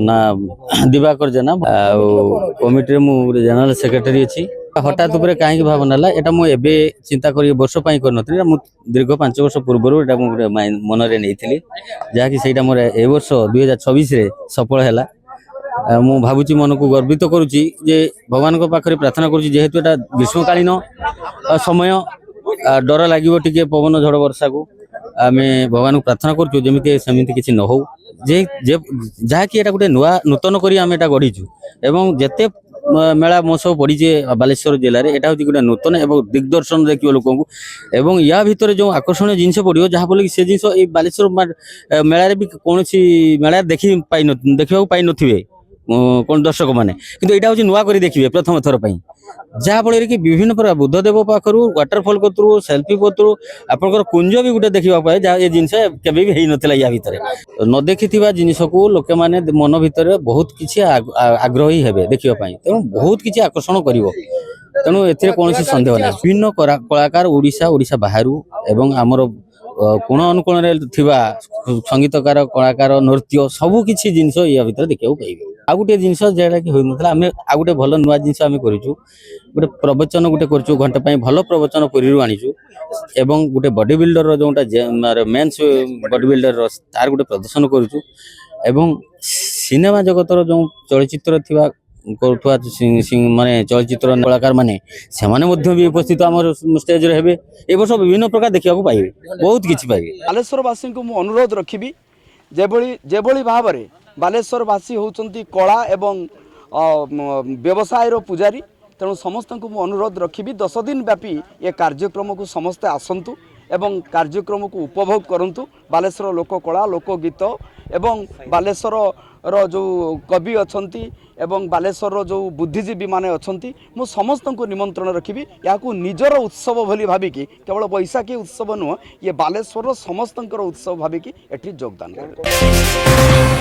ना दिवाकर जेना कमिटी मु general secretary अच्छी हठात कहीं भावना है यहाँ मुझे चिंता कर वर्ष कर दीर्घ 5 वर्ष पूर्व मन में नहीं जहाँकि सहीटा मोर ए वर्ष 2026 सफल है मु भावुची मन को गर्वित करुच्ची जे भगवान पाखे प्रार्थना करुच्ची जेहेतु एटा ग्रीष्मकालीन समय डर लगे टे पवन झड़ वर्षा को आम भगवान को प्रार्थना करमी सेमती किसी न हो जे जहाँकि एटा गोटे नुआ नूतन करी आम एटा गढ़ीचु एवं जेते मेला महोत्सव पड़ीचे बालेश्वर जिले में यहाँ हूँ गोटे नूतन एवं दिग्दर्शन देखिए लोक एवं या भितर जो आकर्षण जिनस पड़ो जहाँफल कि से जिन बालेश्वर मेला भी कौन मेला देखा पाई नथिबे कौन दर्शक मैंने किंतु यहाँ हूँ नुआ कर देखिए प्रथम थर पर जहाँफल कि विभिन्न प्रकार बुद्धदेव पाखर वाटरफल कतु सेल्फी कतु आपंकर कुंज भी गोटे देखा जहाँ ये जिनस केवे भी होता या भितर न देखि जिनस को लोक मैंने मन भितर बहुत किसी आग्रही हे देखापी तेणु बहुत किसी आकर्षण कर तेणु कौन सन्देह ना विभिन्न कलाकार ओडिशा बाहर एवं आमर कोण अनुकोण संगीतकार कलाकार नृत्य सबकि जिनस या भितर देखा पाइबे आ गोटे जिनस जोटा कि होता आम आ गोटे भल नुआ जिनस आम करूँ गोटे प्रवचन गोटे करूँ घंटे भल प्रवचन पुरी आनीचु एवं गोटे बॉडी बिल्डर जोटा मेन्स बॉडी बिल्डर तार गोटे प्रदर्शन करूँ एवं सिनेमा जगतर जो चलचित्र थी माने चलचित्र कलाकार माने से भी उपस्थित आम स्टेज रे ए वर्ष विभिन्न प्रकार देखा पाइबे बहुत किसी पाइबे। बालेश्वरवासी को मु अनुरोध रखिबी जेभली भाव में बालेश्वरवासी होउचंती कला एवं व्यवसाय पुजारी तेणु समस्त को मु अनुरोध रखिबी 10 दिन व्यापी ये कार्यक्रम को समस्ते आसंतु एवं कार्यक्रम को उपभोग करंतु बालेश्वर लोककला लोकगीत एवं बालेश्वर रो जो कवि अछंती एवं बालेश्वर जो बुद्धिजीवी माने अछंती मु समस्त को निमंत्रण रखिबी या निजर उत्सव भली भाविकी केवल बैशाखी उत्सव नुह ये बालेश्वर समस्त उत्सव भाविकी एठी योगदान करें।